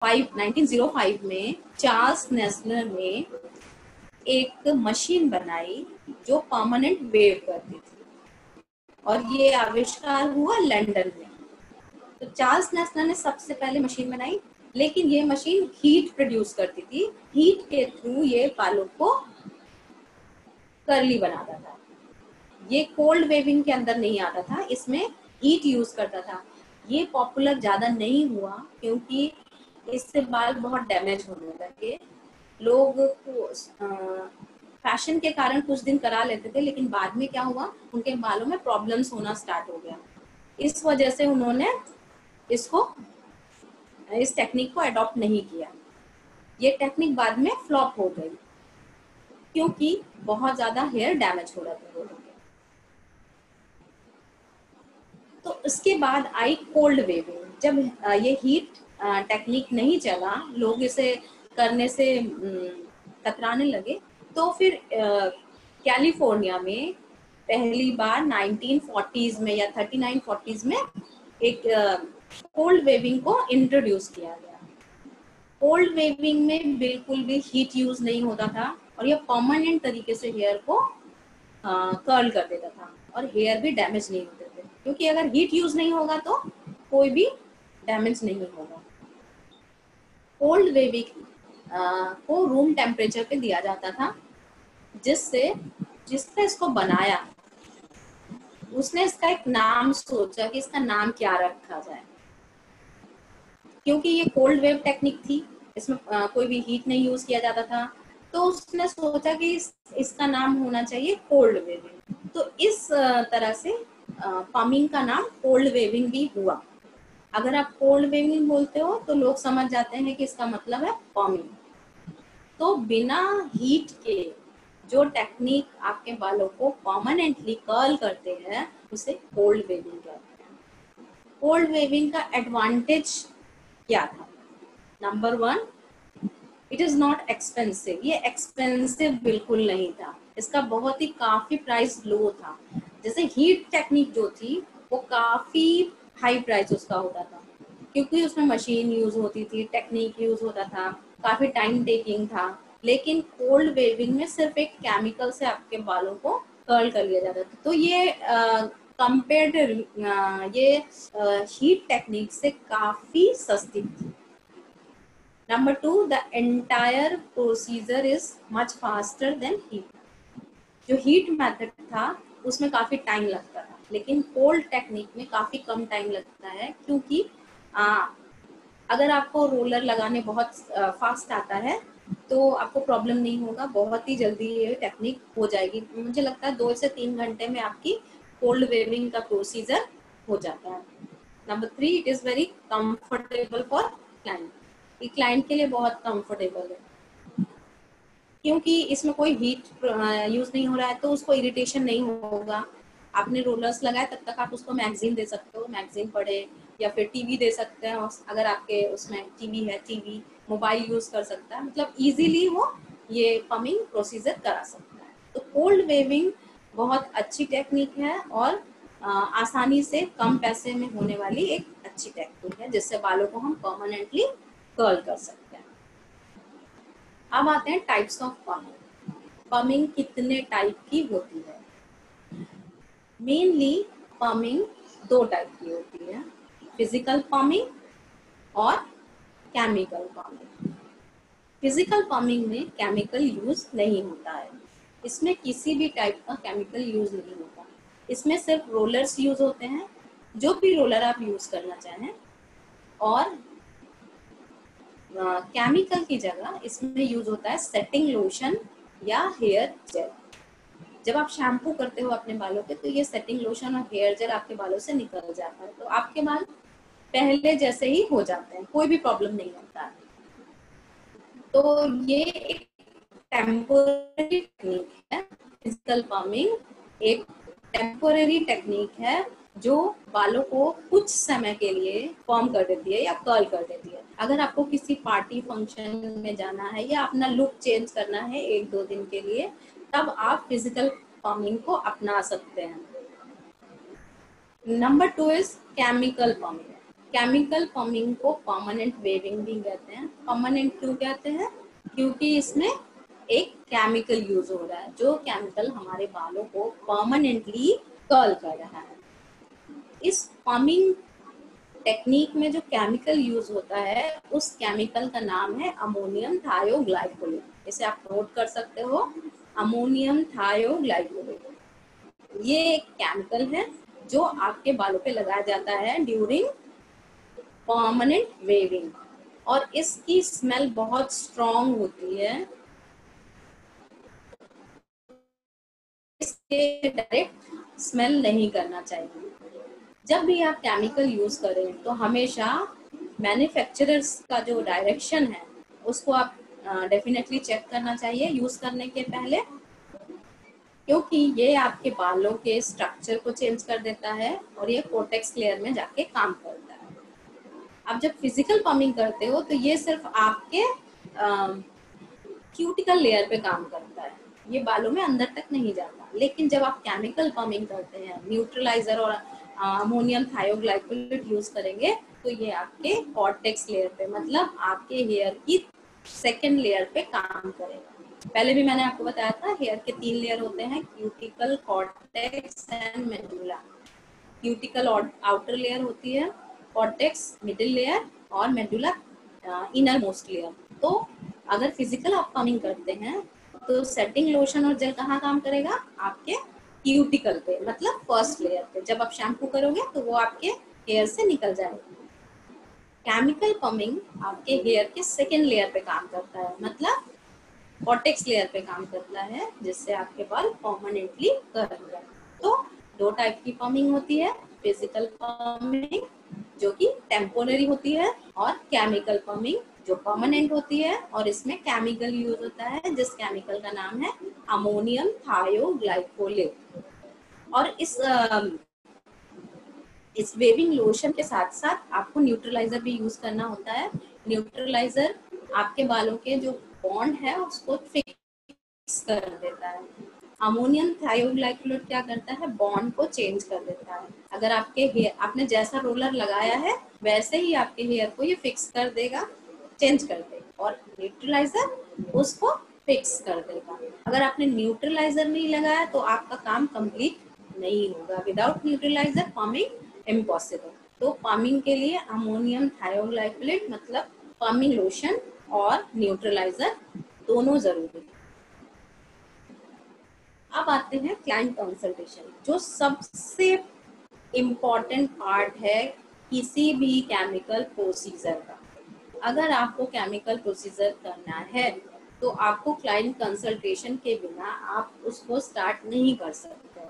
1905 में Charles Nessler ने एक मशीन बनाई जो परमानेंट वेव करती थी, और ये आविष्कार हुआ लंदन में। तो चार्ल्स नेस्लर ने सबसे पहले मशीन बनाई, लेकिन ये मशीन हीट प्रोड्यूस करती थी। हीट के थ्रू ये बालों को कर्ली बनाता था। ये कोल्ड वेविंग के अंदर नहीं आता था, इसमें हीट यूज करता था। ये पॉपुलर ज्यादा नहीं हुआ क्योंकि इससे बाल बहुत डैमेज होने लगे। लोग फैशन के कारण कुछ दिन करा लेते थे, लेकिन बाद में क्या हुआ, उनके बालों में प्रॉब्लम्स होना स्टार्ट हो गया। इस वजह से उन्होंने इस टेक्निक को अडॉप्ट नहीं किया। ये टेक्निक बाद में फ्लॉप हो गई क्योंकि बहुत ज्यादा हेयर डैमेज हो रहा था लोगों के। तो इसके बाद आई कोल्ड वेविंग। जब ये हीट टेक्निक नहीं चला, लोग इसे करने से कतराने लगे, तो फिर कैलिफोर्निया में पहली बार 1940s में या 39-40s में एक कोल्ड वेविंग को इंट्रोड्यूस किया गया। कोल्ड वेविंग में बिल्कुल भी हीट यूज नहीं होता था, और यह परमानेंट तरीके से हेयर को कर्ल कर देता था, और हेयर भी डैमेज नहीं होते थे, क्योंकि अगर हीट यूज नहीं होगा तो कोई भी डैमेज नहीं होगा। कोल्ड वेविंग को रूम टेम्परेचर पे दिया जाता था, जिसने इसको बनाया उसने इसका एक नाम सोचा कि इसका नाम क्या रखा जाए। क्योंकि ये कोल्ड वेव टेक्निक थी, इसमें कोई भी हीट नहीं यूज किया जाता था, तो उसने सोचा कि इसका नाम होना चाहिए कोल्ड वेविंग। तो इस तरह से पमिंग का नाम कोल्ड वेविंग भी हुआ। अगर आप कोल्ड वेविंग बोलते हो तो लोग समझ जाते हैं कि इसका मतलब है पमिंग। तो बिना हीट के जो टेक्निक आपके बालों को परमानेंटली कर्ल करते हैं उसे कोल्ड वेविंग कहते हैं। कोल्ड वेविंग का एडवांटेज क्या था? Number 1, it is not expensive. ये एक्सपेंसिव बिल्कुल नहीं था, इसका बहुत ही काफी प्राइस लो था। जैसे हीट टेक्निक जो थी वो काफी हाई प्राइस उसका होता था, क्योंकि उसमें मशीन यूज होती थी, टेक्निक यूज होता था, काफी टाइम टेकिंग था। लेकिन कोल्ड वेविंग में सिर्फ एक केमिकल से आपके बालों को कर्ल कर लिया जाता था। तो ये कंपेयर्ड ये हीट टेक्निक से काफी सस्ती थी। Number 2, the entire procedure is much faster than heat। जो हीट मेथड था उसमें काफी टाइम लगता था, लेकिन कोल्ड टेक्निक में काफी कम टाइम लगता है, क्योंकि अगर आपको रोलर लगाने बहुत फास्ट आता है तो आपको प्रॉब्लम नहीं होगा, बहुत ही जल्दी ये टेक्निक हो जाएगी। मुझे लगता है 2 से 3 घंटे में आपकी कोल्ड वेविंग का प्रोसीजर हो जाता है। Number 3, it is very comfortable for client. ये क्लाइंट के लिए बहुत कंफर्टेबल है, क्योंकि इसमें कोई हीट यूज नहीं हो रहा है, तो उसको इरिटेशन नहीं होगा। आपने रोलर्स लगाए तब तक आप उसको मैगजीन दे सकते हो, मैगजीन पढ़े, या फिर टीवी दे सकते हैं। अगर आपके उसमें टीवी है, टीवी मोबाइल यूज कर सकता है, मतलब इजीली वो ये पमिंग प्रोसीजर करा सकता है। तो कोल्ड वेविंग बहुत अच्छी टेक्निक है, और आसानी से कम पैसे में होने वाली एक अच्छी टेक्निक है, जिससे बालों को हम परमानेंटली कर्ल कर सकते हैं। अब आते हैं टाइप्स ऑफ पमिंग। पमिंग कितने टाइप की होती है? मेनली पमिंग 2 टाइप की होती है, फिजिकल पमिंग और केमिकल पमिंग। फिजिकल पमिंग में केमिकल यूज नहीं होता है, इसमें किसी भी टाइप का केमिकल यूज नहीं होता। इसमें सिर्फ रोलर्स यूज होते हैं, जो भी रोलर आप यूज करना चाहें, और केमिकल की जगह इसमें यूज होता है सेटिंग लोशन या हेयर जेल। जब आप शैम्पू करते हो अपने बालों पे, तो ये सेटिंग लोशन और हेयर जेल आपके बालों से निकल जाता है, तो आपके बाल पहले जैसे ही हो जाते हैं, कोई भी प्रॉब्लम नहीं होता है। तो ये एक टेम्पोररी टेक्निक है। फिजिकल पमिंग एक टेम्पोररी टेक्निक है जो बालों को कुछ समय के लिए फॉर्म कर देती है या कर्ल कर देती है। अगर आपको किसी पार्टी फंक्शन में जाना है या अपना लुक चेंज करना है 1-2 दिन के लिए, तब आप फिजिकल पमिंग को अपना सकते हैं। Number 2 is chemical perming. Chemical perming को परमानेंट वेविंग भी कहते हैं। परमानेंट क्यों कहते हैं? क्योंकि इसमें एक केमिकल यूज हो रहा है, जो केमिकल हमारे बालों को परमानेंटली कर्ल कर रहा है। इस पमिंग टेक्निक में जो केमिकल यूज होता है, उस केमिकल का नाम है अमोनियम थायोग्लाइकोलेट। इसे आप नोट कर सकते हो, अमोनियम थायोग्लाइकोलेट। ये एक केमिकल है जो आपके बालों पे लगाया जाता है ड्यूरिंग परमानेंट वेविंग, और इसकी स्मेल बहुत स्ट्रॉन्ग होती है। इसके डायरेक्ट स्मेल नहीं करना चाहिए। जब भी आप केमिकल यूज करें तो हमेशा मैन्युफैक्चरर्स का जो डायरेक्शन है उसको आप डेफिनेटली चेक करना चाहिए यूज करने के पहले, क्योंकि ये आपके बालों के स्ट्रक्चर को चेंज कर देता है और ये कोटेक्स लेयर में जाके काम करता है। आप जब फिजिकल पमिंग करते हो तो ये सिर्फ आपके क्यूटिकल लेयर पे काम करता है, ये बालों में अंदर तक नहीं जाता। लेकिन जब आप केमिकल पमिंग करते हैं, न्यूट्रलाइजर और अमोनियम थायोग्लाइकोलेट यूज करेंगे, तो ये आपके कॉर्टेक्स लेयर पे, मतलब आपके हेयर की सेकेंड लेयर पे काम करेगा। पहले भी मैंने आपको बताया था हेयर के 3 लेयर होते हैं, cuticle, cortex and medulla. Cuticle outer layer होती है, कॉर्टेक्स मिडिल लेयर और मेडुला इनर मोस्ट लेयर। तो अगर फिजिकल आप पमिंग करते हैं तो सेटिंग लोशन और जेल कहाँ काम करेगा? आपके क्यूटिकल पे, मतलब फर्स्ट लेयर पे। जब आप शैम्पू करोगे तो वो आपके हेयर से निकल जाएगा। केमिकल पमिंग आपके हेयर के सेकेंड लेयर पे काम करता है, मतलब कॉर्टेक्स लेयर पे काम करता है, जिससे आपके बाल परमानेंटली कर्ल हो जाए। तो 2 टाइप की पमिंग होती है, फिजिकल पमिंग जो कि टेम्पोररी होती है, और केमिकल पमिंग जो परमानेंट होती है, और इसमें केमिकल यूज होता है जिस केमिकल का नाम है अमोनियम थायोग्लाइकोलेट। और इस वेविंग लोशन के साथ साथ आपको न्यूट्रलाइजर भी यूज करना होता है। न्यूट्रलाइजर आपके बालों के जो बॉन्ड है उसको फिक्स कर देता है। अमोनियम थायोग्लाइकोलेट क्या करता है? बॉन्ड को चेंज कर देता है। अगर आपके हेयर, आपने जैसा रोलर लगाया है वैसे ही आपके हेयर को ये फिक्स कर देगा, चेंज कर देगा, और न्यूट्रलाइजर उसको फिक्स कर देगा। अगर आपने न्यूट्रलाइजर नहीं लगाया तो आपका काम कंप्लीट नहीं होगा। Without neutraliser perming impossible. तो पमिंग के लिए अमोनियम थायोग्लाइकोलेट मतलब पमिंग लोशन और न्यूट्रलाइजर दोनों जरूरी है। अब आते हैं क्लाइंट कंसल्टेशन, जो सबसे इम्पॉर्टेंट पार्ट है किसी भी केमिकल प्रोसीजर का। अगर आपको केमिकल प्रोसीजर करना है तो आपको क्लाइंट कंसल्टेशन के बिना आप उसको स्टार्ट नहीं कर सकते।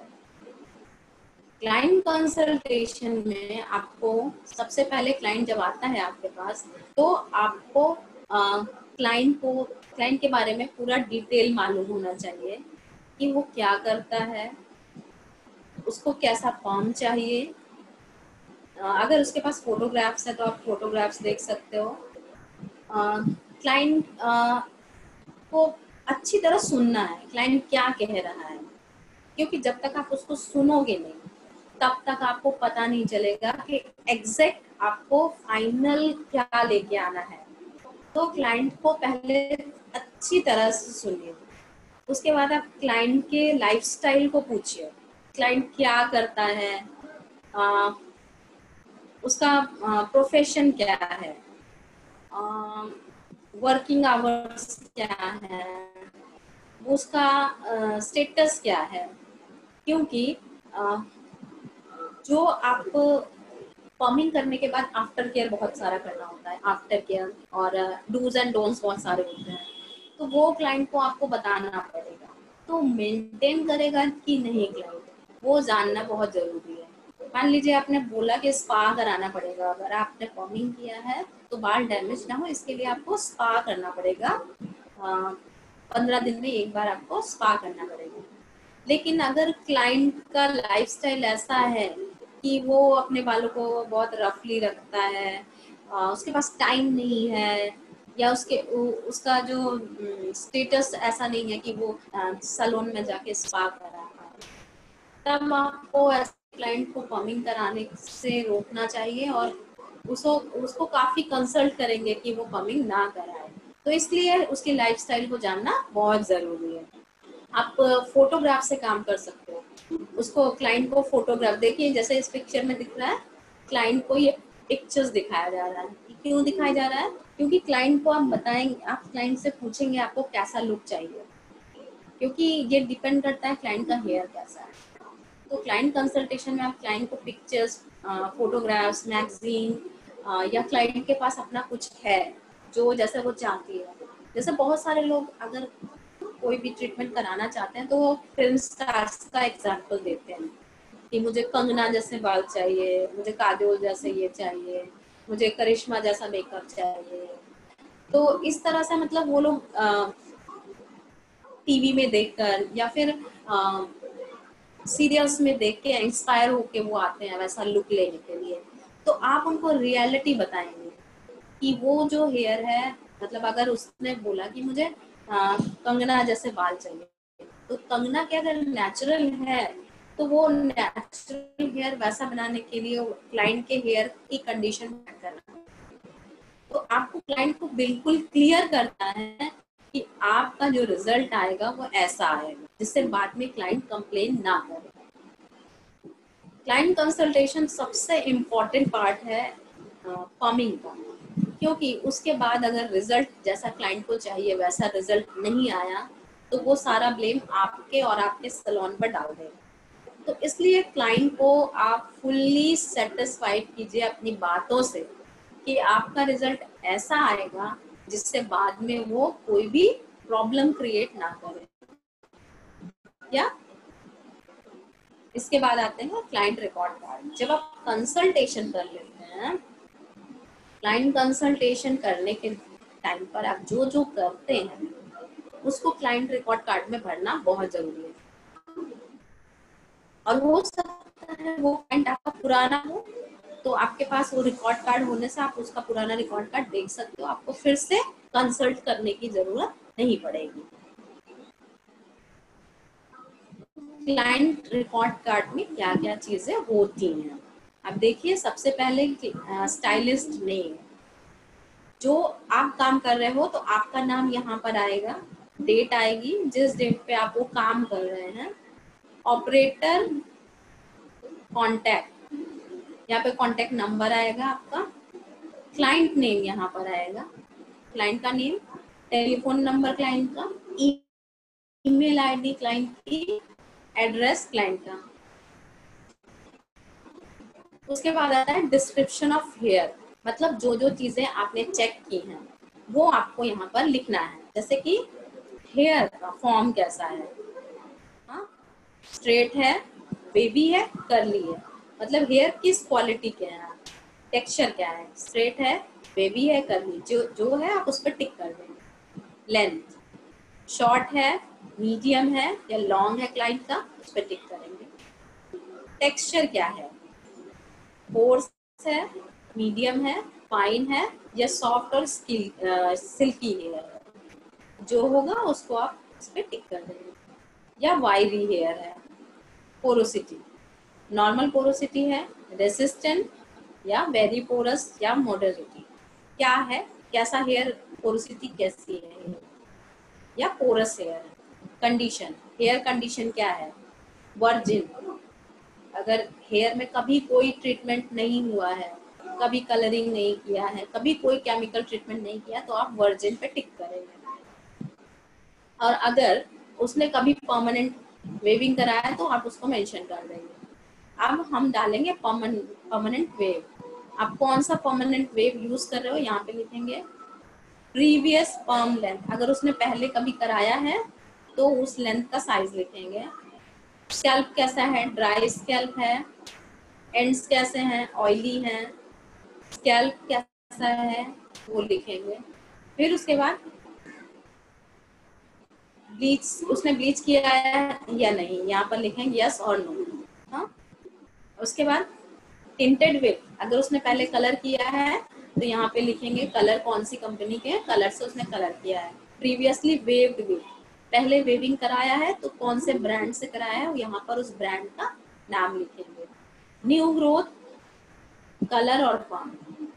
क्लाइंट कंसल्टेशन में आपको सबसे पहले, क्लाइंट जब आता है आपके पास, तो आपको क्लाइंट के बारे में पूरा डिटेल मालूम होना चाहिए कि वो क्या करता है, उसको कैसा फॉर्म चाहिए। अगर उसके पास फोटोग्राफ्स है तो आप फोटोग्राफ्स देख सकते हो। क्लाइंट को अच्छी तरह सुनना है, क्लाइंट क्या कह रहा है, क्योंकि जब तक आप उसको सुनोगे नहीं तब तक आपको पता नहीं चलेगा कि एग्जैक्ट आपको फाइनल क्या लेके आना है। तो क्लाइंट को पहले अच्छी तरह से सुनिए, उसके बाद आप क्लाइंट के लाइफस्टाइल को पूछिए, क्लाइंट क्या करता है, उसका प्रोफेशन क्या है, वर्किंग आवर्स क्या है, उसका स्टेटस क्या है। क्योंकि जो आपको पमिंग करने के बाद आफ्टर केयर बहुत सारा करना होता है, आफ्टर केयर और डूज एंड डोंट्स बहुत सारे होते हैं, तो वो क्लाइंट को आपको बताना पड़ेगा। तो मेंटेन करेगा कि नहीं क्लाइंट, वो जानना बहुत जरूरी है। मान लीजिए आपने बोला कि स्पा कराना पड़ेगा, अगर आपने पमिंग किया है तो बाल डैमेज ना हो इसके लिए आपको स्पा करना पड़ेगा। 15 दिन में एक बार आपको स्पा करना पड़ेगा। लेकिन अगर क्लाइंट का लाइफस्टाइल ऐसा है कि वो अपने बालों को बहुत रफली रखता है, उसके पास टाइम नहीं है, या उसका जो स्टेटस ऐसा नहीं है कि वो सैलून में जाके स्पा करा है, तब आपको ऐसे क्लाइंट को पमिंग कराने से रोकना चाहिए और उसको उसको काफी कंसल्ट करेंगे कि वो पमिंग ना कराए। तो इसलिए उसकी लाइफस्टाइल को जानना बहुत जरूरी है। आप फोटोग्राफ से काम कर सकते हो। उसको क्लाइंट को फोटोग्राफ देखिए, जैसे इस पिक्चर में दिख रहा है, क्लाइंट को ये पिक्चर्स दिखाया जा रहा है। क्यों दिखाया जा रहा है? क्योंकि क्लाइंट को आप बताएंगे, आप क्लाइंट से पूछेंगे आपको कैसा लुक चाहिए, क्योंकि ये डिपेंड करता है क्लाइंट का हेयर कैसा है। तो क्लाइंट कंसल्टेशन में आप क्लाइंट को पिक्चर्स, फोटोग्राफ्स, मैगजीन, या क्लाइंट के पास अपना कुछ है जो जैसे वो चाहती है। जैसे बहुत सारे लोग अगर कोई भी ट्रीटमेंट कराना चाहते हैं तो वो फिल्म स्टार्स का एग्जाम्पल देते हैं कि मुझे कंगना जैसे बाल चाहिए, मुझे काजोल जैसे ये चाहिए, मुझे करिश्मा जैसा मेकअप चाहिए। तो इस तरह से मतलब वो लोग टीवी में देखकर या फिर सीरियल्स में देख के इंस्पायर होके वो आते हैं वैसा लुक लेने के लिए। तो आप उनको रियलिटी बताएंगे कि वो जो हेयर है, मतलब अगर उसने बोला कि मुझे कंगना जैसे बाल चाहिए, तो कंगना के अगर नेचुरल है तो वो नेचुरल हेयर वैसा बनाने के लिए क्लाइंट के हेयर की कंडीशन करना। तो आपको क्लाइंट को बिल्कुल क्लियर करना है कि आपका जो रिजल्ट आएगा वो ऐसा आएगा, जिससे बाद में क्लाइंट कंप्लेन ना करे। क्लाइंट कंसल्टेशन सबसे इम्पोर्टेंट पार्ट है पमिंग का, क्योंकि उसके बाद अगर रिजल्ट जैसा क्लाइंट को चाहिए वैसा रिजल्ट नहीं आया तो वो सारा ब्लेम आपके और आपके सैलून पर डाल देगा। तो इसलिए क्लाइंट को आप फुल्ली सेटिस्फाइड कीजिए अपनी बातों से कि आपका रिजल्ट ऐसा आएगा जिससे बाद में वो कोई भी प्रॉब्लम क्रिएट ना करे। या इसके बाद आते हैं क्लाइंट रिकॉर्ड कार्ड। जब आप कंसल्टेशन कर लेते हैं, क्लाइंट कंसल्टेशन करने के टाइम पर आप जो जो करते हैं उसको क्लाइंट रिकॉर्ड कार्ड में भरना बहुत जरूरी है। और हो सकता है वो क्लाइंट आपका पुराना हो, तो आपके पास वो रिकॉर्ड कार्ड होने से आप उसका पुराना रिकॉर्ड कार्ड देख सकते हो, आपको फिर से कंसल्ट करने की जरूरत नहीं पड़ेगी। क्लाइंट रिकॉर्ड कार्ड में क्या क्या चीजें होती हैं, अब देखिए। सबसे पहले स्टाइलिस्ट नेम, जो आप काम कर रहे हो तो आपका नाम यहाँ पर आएगा, डेट आएगी जिस डेट पे आप वो काम कर रहे हैं, ऑपरेटर कांटेक्ट, यहाँ पे कांटेक्ट नंबर आएगा आपका, क्लाइंट नेम यहाँ पर आएगा, क्लाइंट का नेम, टेलीफोन नंबर क्लाइंट का, ईमेल आईडी क्लाइंट की, एड्रेस क्लाइंट का। उसके बाद आता है डिस्क्रिप्शन ऑफ हेयर, मतलब जो जो चीजें आपने चेक की हैं वो आपको यहाँ पर लिखना है। जैसे कि हेयर का फॉर्म कैसा है, हाँ, स्ट्रेट है, वेवी है, कर्ली है, मतलब हेयर किस क्वालिटी के हैं, टेक्सचर क्या है, स्ट्रेट है, वेवी है, कर्ली, जो जो है आप उस पर टिक कर देंगे। लेंथ, शॉर्ट है, मीडियम है या लॉन्ग है क्लाइंट का, उस पर टिक करेंगे। टेक्सचर क्या है, कोर्स है, मीडियम है, फाइन है या सॉफ्ट और सिल्की हेयर, जो होगा उसको आप इस पे टिक कर देंगे। या वायरी हेयर है, पोरोसिटी, नॉर्मल पोरोसिटी है, रेसिस्टेंट या वेरी पोरस या मॉडरेटी, क्या है, कैसा हेयर, पोरोसिटी कैसी है, या पोरस हेयर है। कंडीशन, हेयर कंडीशन क्या है, वर्जिन, अगर हेयर में कभी कोई ट्रीटमेंट नहीं हुआ है, कभी कलरिंग नहीं किया है, कभी कोई केमिकल ट्रीटमेंट नहीं किया, तो आप वर्जिन पे टिक करेंगे। और अगर उसने कभी परमानेंट वेविंग कराया है तो आप उसको मेंशन कर देंगे। अब हम डालेंगे परमानेंट वेव। आप कौन सा परमानेंट वेव यूज कर रहे हो यहाँ पे लिखेंगे। प्रीवियस पर्म लेंथ, अगर उसने पहले कभी कराया है तो उस लेंथ का साइज लिखेंगे। स्कैल्प कैसा है, ड्राई स्कैल्प है, एंड्स कैसे हैं, ऑयली हैं, स्कैल्प कैसा है वो लिखेंगे। फिर उसके बाद ब्लीच, उसने ब्लीच किया है या नहीं, यहाँ पर लिखेंगे यस और नो। हाँ, उसके बाद टिंटेड वेव, अगर उसने पहले कलर किया है तो यहाँ पे लिखेंगे कलर कौन सी कंपनी के कलर से उसने कलर किया है। प्रीवियसली वेव्ड वेव, पहले वेविंग कराया है तो कौन से ब्रांड से कराया है, यहाँ पर उस ब्रांड का नाम लिखेंगे। न्यू ग्रोथ, कलर और फॉर्म,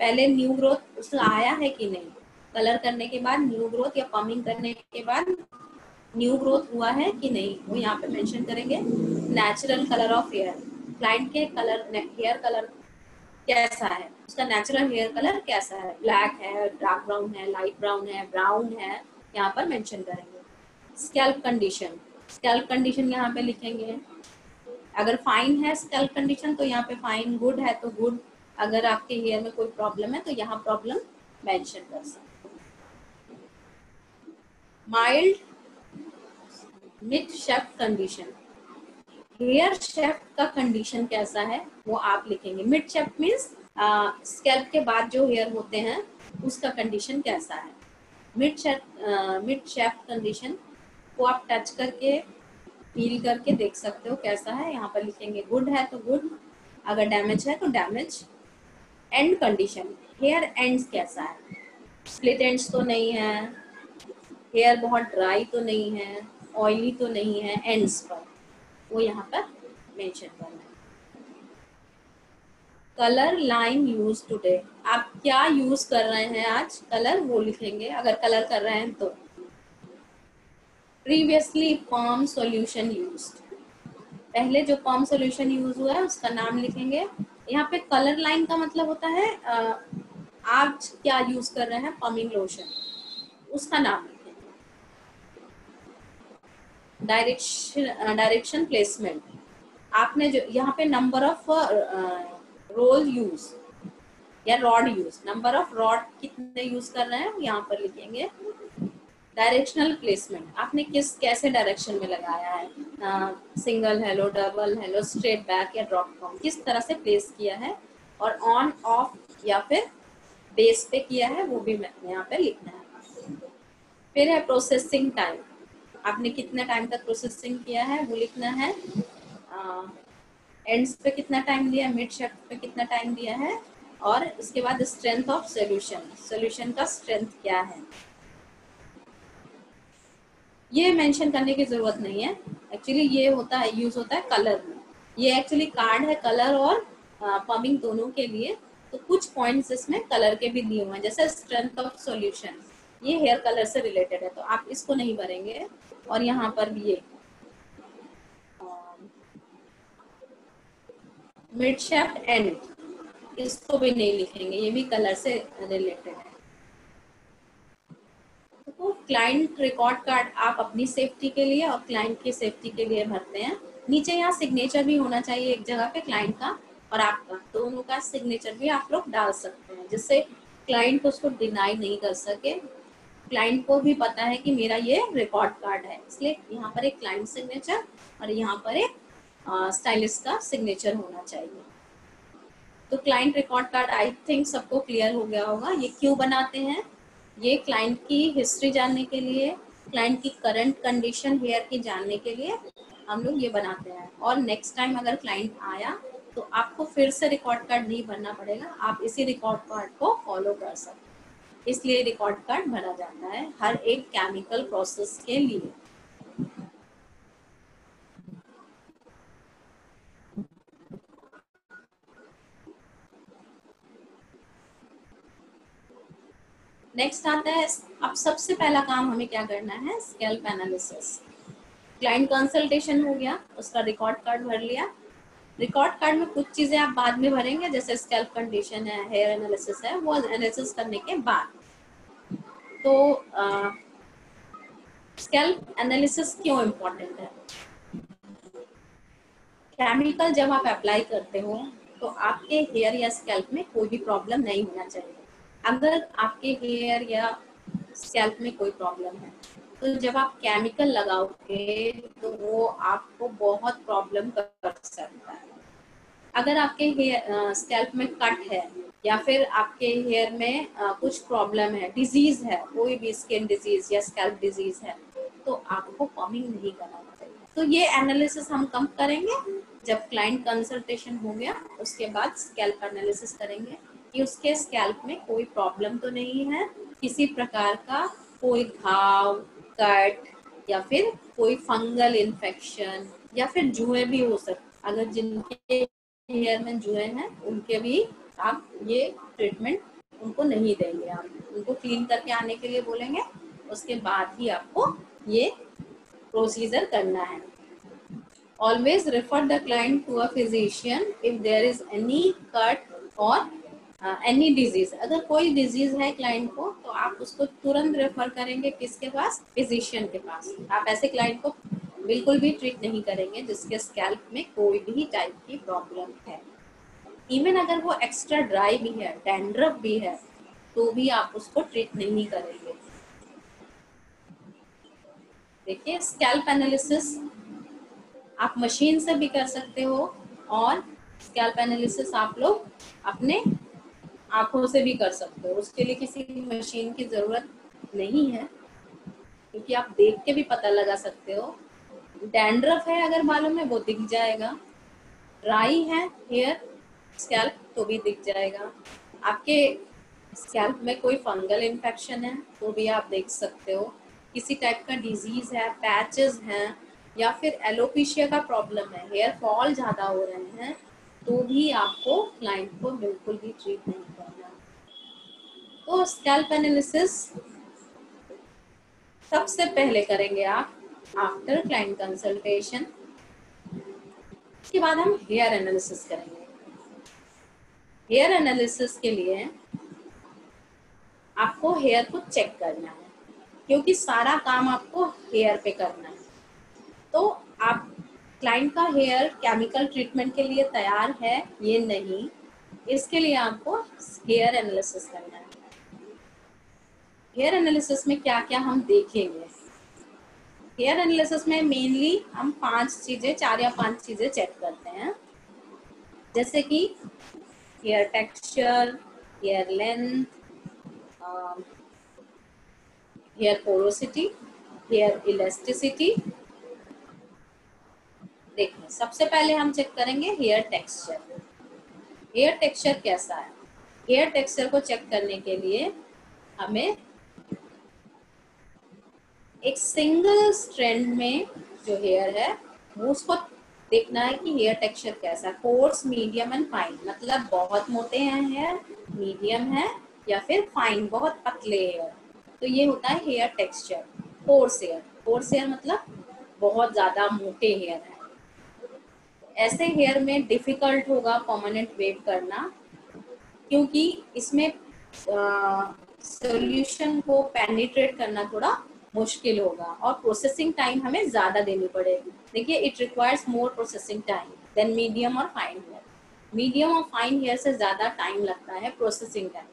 पहले न्यू ग्रोथ उसका आया है कि नहीं, कलर करने के बाद न्यू ग्रोथ या पमिंग करने के बाद न्यू ग्रोथ हुआ है कि नहीं, वो यहाँ पे मेंशन करेंगे। Natural colour of hair, client के कलर हेयर कलर कैसा है, उसका नेचुरल हेयर कलर कैसा है, ब्लैक है, डार्क ब्राउन है, लाइट ब्राउन है, यहाँ पर मेंशन करेंगे। स्कैल्प कंडीशन, स्कैल्प कंडीशन यहाँ पे लिखेंगे। अगर फाइन है स्कैल्प कंडीशन तो यहाँ पे फाइन, गुड है तो गुड, अगर आपके हेयर में कोई प्रॉब्लम है तो यहाँ प्रॉब्लम मेंशन कर सकते। Mild mid shaft condition, hair shaft का कंडीशन कैसा है वो आप लिखेंगे। मिड शेफ्ट मीन्स स्कैल्प के बाद जो हेयर होते हैं उसका कंडीशन कैसा है। मिड शेफ्ट कंडीशन को आप टच करके फील करके देख सकते हो कैसा है, यहाँ पर लिखेंगे। गुड है तो गुड, अगर डैमेज है तो damage. And condition, hair ends कैसा है, स्प्लिट एंड्स तो नहीं है, हेयर बहुत ड्राई तो नहीं है, ऑयली तो नहीं है एंड्स पर, वो यहाँ पर मेंशन करना है। कलर लाइन यूज टुडे, आप क्या यूज कर रहे हैं आज, कलर वो लिखेंगे अगर कलर कर रहे हैं तो। प्रीवियसली पॉम सॉल्यूशन यूज्ड, पहले जो पॉम सॉल्यूशन यूज हुआ है उसका नाम लिखेंगे। यहाँ पे कलर लाइन का मतलब होता है आज क्या यूज कर रहे हैं, पमिंग लोशन, उसका नाम लिखेंगे। डायरेक्शन प्लेसमेंट, आपने जो यहाँ पे नंबर ऑफ रोल यूज या rod use, number of rod कितने यूज कर रहे हैं यहाँ पर लिखेंगे। डायरेक्शनल प्लेसमेंट, आपने कैसे डायरेक्शन में लगाया है, single hello, double hello, straight back या ड्रॉप डाउन, किस तरह से प्लेस किया है, और ऑन ऑफ या फिर बेस पे किया है वो भी यहाँ पे लिखना है। फिर है प्रोसेसिंग टाइम, आपने कितना टाइम तक प्रोसेसिंग किया है वो लिखना है। एंड्स पे कितना टाइम दिया है, मिड शेफ्ट पे कितना टाइम दिया है, और इसके बाद स्ट्रेंथ ऑफ सोल्यूशन का स्ट्रेंथ क्या है, ये मेंशन करने की जरूरत नहीं है। एक्चुअली ये होता है, यूज होता है कलर में, ये एक्चुअली कार्ड है कलर और पमिंग दोनों के लिए, तो कुछ पॉइंट्स इसमें कलर के भी दिए हुए हैं, जैसे स्ट्रेंथ ऑफ सॉल्यूशन, ये हेयर कलर से रिलेटेड है तो आप इसको नहीं भरेंगे। और यहाँ पर भी ये मिड शेफ्ट एंड, इसको भी नहीं लिखेंगे, ये भी कलर से रिलेटेड है। तो क्लाइंट रिकॉर्ड कार्ड आप अपनी सेफ्टी के लिए और क्लाइंट की सेफ्टी के लिए भरते हैं। नीचे यहाँ सिग्नेचर भी होना चाहिए एक जगह पे, क्लाइंट का और आपका, दोनों का सिग्नेचर भी आप लोग डाल सकते हैं, जिससे क्लाइंट उसको डिनाई नहीं कर सके। क्लाइंट को भी पता है कि मेरा ये रिकॉर्ड कार्ड है, इसलिए यहाँ पर एक क्लाइंट सिग्नेचर और यहाँ पर एक स्टाइलिस्ट का सिग्नेचर होना चाहिए। तो client record card I think सबको क्लियर हो गया होगा। ये क्यों बनाते हैं, ये क्लाइंट की हिस्ट्री जानने के लिए, क्लाइंट की करंट कंडीशन हेयर की जानने के लिए हम लोग ये बनाते हैं। और नेक्स्ट टाइम अगर क्लाइंट आया तो आपको फिर से रिकॉर्ड कार्ड नहीं भरना पड़ेगा, आप इसी रिकॉर्ड कार्ड को फॉलो कर सकते हैं। इसलिए रिकॉर्ड कार्ड भरा जाता है हर एक केमिकल प्रोसेस के लिए। नेक्स्ट आता है, अब सबसे पहला काम हमें क्या करना है, स्कैल्प एनालिसिस। क्लाइंट कंसल्टेशन हो गया, उसका रिकॉर्ड कार्ड भर लिया। रिकॉर्ड कार्ड में कुछ चीजें आप बाद में भरेंगे, जैसे स्कैल्प कंडीशन है, हेयर एनालिसिस है, वो एनालिसिस करने के बाद। तो स्कैल्प एनालिसिस क्यों इम्पोर्टेंट है, केमिकल जब आप अप्लाई करते हो तो आपके हेयर या स्कैल्प में कोई भी प्रॉब्लम नहीं होना चाहिए। अगर आपके हेयर या स्कैल्प में कोई प्रॉब्लम है तो जब आप केमिकल लगाओगे तो वो आपको बहुत प्रॉब्लम कर सकता है। अगर आपके हेयर स्कैल्प में कट है या फिर आपके हेयर में कुछ प्रॉब्लम है, डिजीज है, कोई भी स्किन डिजीज या स्कैल्प डिजीज है, तो आपको पमिंग नहीं कराना चाहिए। तो ये एनालिसिस हम कब करेंगे, जब क्लाइंट कंसल्टेशन हो गया उसके बाद स्कैल्प एनालिसिस करेंगे कि उसके स्कैल्प में कोई प्रॉब्लम तो नहीं है, किसी प्रकार का कोई घाव, कट या फिर कोई फंगल इन्फेक्शन या फिर जुए भी हो सकते। अगर जिनके हेयर में जुए हैं उनके भी आप ये ट्रीटमेंट उनको नहीं देंगे, आप उनको क्लीन करके आने के लिए बोलेंगे, उसके बाद ही आपको ये प्रोसीजर करना है। Always refer the client to a physician if there is any cut or any disease। अगर कोई डिजीज है क्लाइंट को तो आप उसको तुरंत रेफर करेंगे किसके पास? फिजिशियन के पास। आप ऐसे क्लाइंट को बिल्कुल भी ट्रीट नहीं करेंगे जिसके स्कैल्प में कोई भी टाइप की प्रॉब्लम है। इवन अगर वो एक्स्ट्रा ड्राई भी है, डैंड्रफ भी है, तो भी आप उसको ट्रीट नहीं करेंगे। देखिए, स्कैल्प एनालिसिस आप मशीन से भी कर सकते हो और स्कैल्प एनालिसिस आप लोग अपने आंखों से भी कर सकते हो। उसके लिए किसी मशीन की जरूरत नहीं है, क्योंकि आप देख के भी पता लगा सकते हो। डैंड्रफ है अगर बालों में, वो दिख जाएगा। ड्राई है हेयर स्कैल्प, तो भी दिख जाएगा। आपके स्कैल्प में कोई फंगल इन्फेक्शन है तो भी आप देख सकते हो। किसी टाइप का डिजीज है, पैचेस हैं, या फिर एलोपेशिया का प्रॉब्लम है, हेयर फॉल ज़्यादा हो रहे हैं, तो भी आपको क्लाइंट को बिल्कुल भी ट्रीट नहीं करना। तो स्कैल्प एनालिसिस सबसे पहले करेंगे आप आफ्टर क्लाइंट कंसल्टेशन। उसके बाद हम हेयर एनालिसिस करेंगे। हेयर एनालिसिस के लिए आपको हेयर को चेक करना है, क्योंकि सारा काम आपको हेयर पे करना है। तो आप क्लाइंट का हेयर केमिकल ट्रीटमेंट के लिए तैयार है ये नहीं, इसके लिए आपको हेयर एनालिसिस करना है। हेयर एनालिसिस में क्या क्या हम देखेंगे? हेयर एनालिसिस में मेनली हम 4 या 5 चीजें चेक करते हैं, जैसे कि hair texture, hair length, hair porosity, hair elasticity. देखिए, सबसे पहले हम चेक करेंगे हेयर टेक्सचर। हेयर टेक्सचर कैसा है? हेयर टेक्सचर को चेक करने के लिए हमें एक सिंगल स्ट्रैंड में जो हेयर है वो उसको देखना है कि हेयर टेक्सचर कैसा है। कोर्स, मीडियम एंड फाइन, मतलब बहुत मोटे हैं हेयर, मीडियम है, या फिर फाइन, बहुत पतले हेयर। तो ये होता है hair texture. Coarse hair, coarse hair मतलब बहुत ज्यादा मोटे हेयर है। ऐसे हेयर में डिफिकल्ट होगा परमानेंट वेव करना, क्योंकि इसमें सॉल्यूशन को पेनिट्रेट करना थोड़ा मुश्किल होगा और प्रोसेसिंग टाइम हमें ज्यादा देनी पड़ेगी। देखिए, it requires more processing time than medium और फाइन हेयर। मीडियम और फाइन हेयर से ज्यादा टाइम लगता है प्रोसेसिंग टाइम,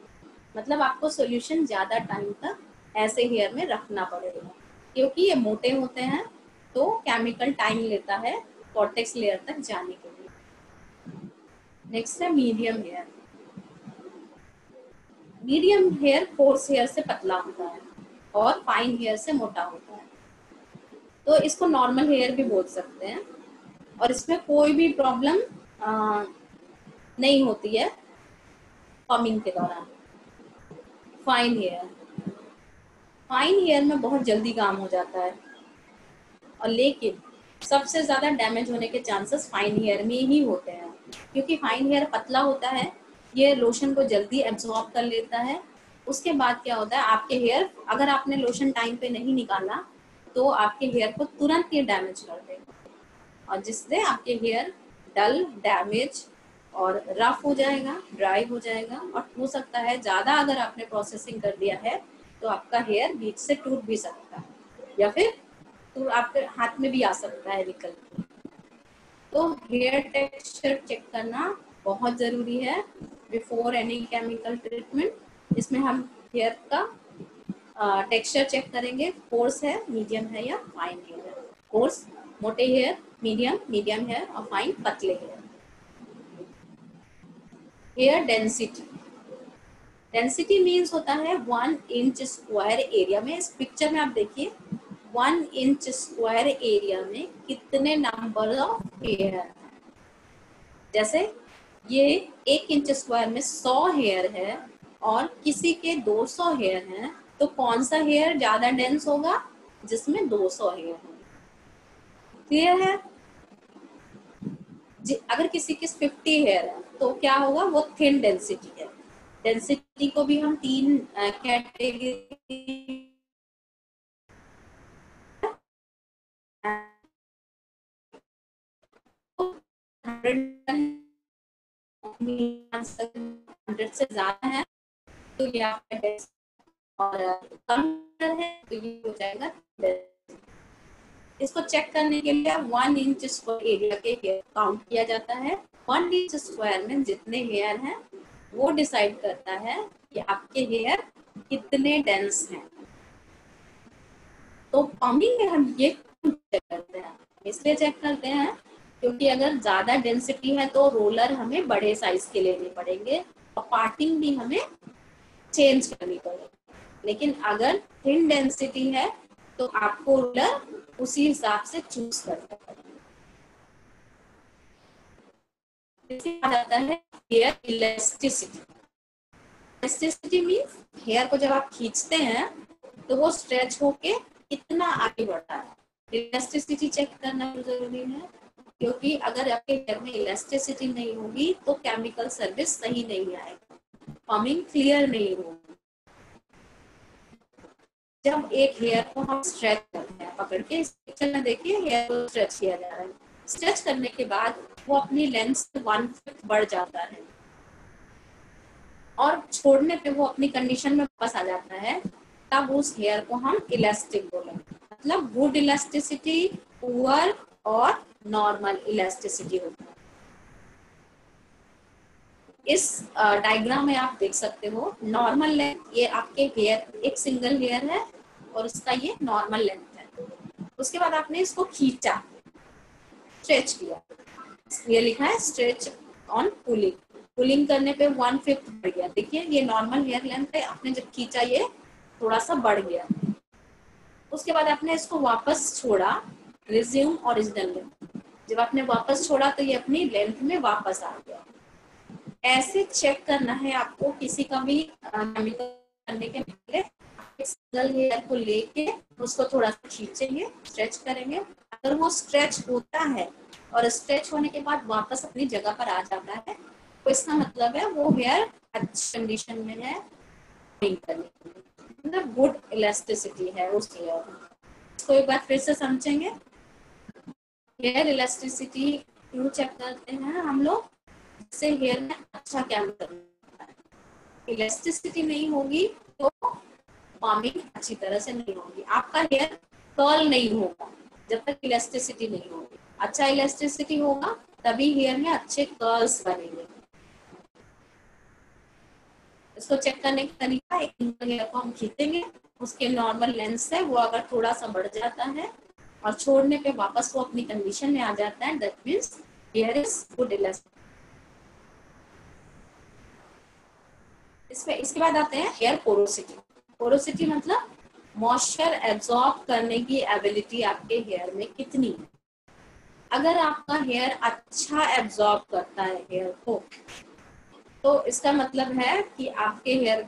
मतलब आपको सॉल्यूशन ज्यादा टाइम तक ऐसे हेयर में रखना पड़ेगा, क्योंकि ये मोटे होते हैं तो केमिकल टाइम लेता है कॉर्टेक्स लेयर तक जाने के लिए। नेक्स्ट है medium hair. Medium hair coarse hair से पतला होता है और फाइन हेयर से मोटा होता है, तो इसको नॉर्मल हेयर भी बोल सकते हैं, और इसमें कोई भी प्रॉब्लम नहीं होती है फॉर्मिंग के दौरान। फाइन हेयर, फाइन हेयर में बहुत जल्दी काम हो जाता है, और लेकिन सबसे ज्यादा डैमेज होने के चांसेस फाइन हेयर में ही होते हैं, क्योंकि फाइन हेयर पतला होता है, ये लोशन को जल्दी एब्जॉर्ब कर लेता है। उसके बाद क्या होता है, आपके हेयर, अगर आपने लोशन टाइम पे नहीं निकाला तो आपके हेयर को तुरंत ये डैमेज कर देगा, और जिससे आपके हेयर डल, डैमेज और रफ हो जाएगा, ड्राई हो जाएगा, और हो सकता है ज़्यादा अगर आपने प्रोसेसिंग कर दिया है तो आपका हेयर बीच से टूट भी सकता है, या फिर तो आपके हाथ में भी आ सकता है निकल के। तो हेयर टेक्सचर चेक करना बहुत ज़रूरी है बिफोर एनी केमिकल ट्रीटमेंट। इसमें हम हेयर का टेक्सचर चेक करेंगे, कोर्स है, मीडियम है या फाइन हेयर है। कोर्स मोटे हेयर, मीडियम मीडियम हेयर, और फाइन पतले hair. Hair density, density means होता है 1 इंच स्क्वायर एरिया में। इस पिक्चर में आप देखिए 1 इंच स्क्वायर एरिया में कितने नंबर ऑफ हेयर है। जैसे ये 1 इंच स्क्वायर में 100 हेयर है और किसी के 200 हेयर हैं, तो कौन सा हेयर ज्यादा डेंस होगा? जिसमें 200 हेयर है। क्लियर है? अगर किसी के 50 हेयर है तो क्या होगा? वो थिन डेंसिटी है। डेंसिटी को भी हम 3 कैटेगरी हंड्रेड से ज्यादा है तो ये आपका डेंसिटी, और कम है तो ये हो जाएगा। इसको चेक करने के लिए 1 इंच स्क्वायर एरिया के हेयर काउंट किया जाता है। 1 इंच स्क्वायर में जितने हेयर हैं वो डिसाइड करता है कि आपके हेयर कितने डेंस हैं। तो पम्पिंग में हम ये चेक करते हैं, इसलिए चेक करते हैं क्योंकि अगर ज्यादा डेंसिटी है तो रोलर हमें बड़े साइज के लेने पड़ेंगे और पार्टिंग भी हमें चेंज करनी पड़ेगी। लेकिन अगर थिन डेंसिटी है तो आपको रोलर उसी हिसाब से चूज करना पड़ेगा। इसके बाद आता है hair elasticity. Elasticity means hair को जब आप खींचते हैं तो वो स्ट्रेच होके कितना आगे बढ़ता है। इलास्टिसिटी चेक करना जरूरी है क्योंकि अगर आपके हेयर में इलास्टिसिटी नहीं होगी तो केमिकल सर्विस सही नहीं आएगा, पम्पिंग क्लियर नहीं होगी। जब एक हेयर को हम स्ट्रेच करते हैं, पकड़ के इस पिक्चर में देखिए हेयर को स्ट्रेच किया जा रहा है। स्ट्रेच करने के बाद वो अपनी लेंथ से 1/5 बढ़ जाता है और छोड़ने पे वो अपनी कंडीशन में वापस आ जाता है, तब उस हेयर को हम इलास्टिक बोलेंगे। मतलब गुड इलास्टिसिटी, पुअर और नॉर्मल इलास्टिसिटी होती है। इस डायग्राम में आप देख सकते हो नॉर्मल लेंथ, ये आपके हेयर एक सिंगल हेयर है और उसका ये नॉर्मल लेंथ है। उसके बाद आपने इसको खींचा, स्ट्रेच किया, ये लिखा है स्ट्रेच ऑन पुलिंग। पुलिंग करने पे 1/5 बढ़ गया। देखिए ये नॉर्मल हेयर लेंथ है, आपने जब खींचा ये थोड़ा सा बढ़ गया। उसके बाद आपने इसको वापस छोड़ा, रिज्यूम ओरिजिनल लेंथ। जब आपने वापस छोड़ा तो ये अपनी लेंथ में वापस आ गया। ऐसे चेक करना है आपको किसी का भी केमिकल करने के पहले। सिंगल हेयर को लेके उसको थोड़ा सा खींचेंगे, स्ट्रेच करेंगे। अगर वो स्ट्रेच होता है और स्ट्रेच होने के बाद वापस अपनी जगह पर आ जाता है तो इसका मतलब है वो हेयर अच्छी कंडीशन में है, मतलब गुड इलास्टिसिटी है उस हेयर में। इसको एक बार फिर से समझेंगे। हेयर इलास्टिसिटी क्यों चेक करते हैं हम लोग? जिससे हेयर में अच्छा केमिकल है। इलास्टिसिटी नहीं होगी तो पम्पिंग अच्छी तरह से नहीं होगी, आपका हेयर कर्ल नहीं होगा जब तक इलास्टिसिटी नहीं होगी। अच्छा इलास्टिसिटी होगा तभी हेयर में अच्छे कर्ल्स बनेंगे। इसको चेक करने का तरीका, एक हेयर को हम खींचेंगे, उसके नॉर्मल लेंथ से वो अगर थोड़ा सा बढ़ जाता है और छोड़ने पे वापस वो अपनी कंडीशन में आ जाता है, that means here is good elastic. इसके बाद आते हैं हेयर पोरोसिटी। पोरोसिटी मतलब मॉइस्चर एब्जॉर्ब करने की एबिलिटी आपके हेयर में कितनी है। अगर आपका हेयर अच्छा एब्जॉर्ब करता है हेयर को तो इसका मतलब है कि आपके हेयर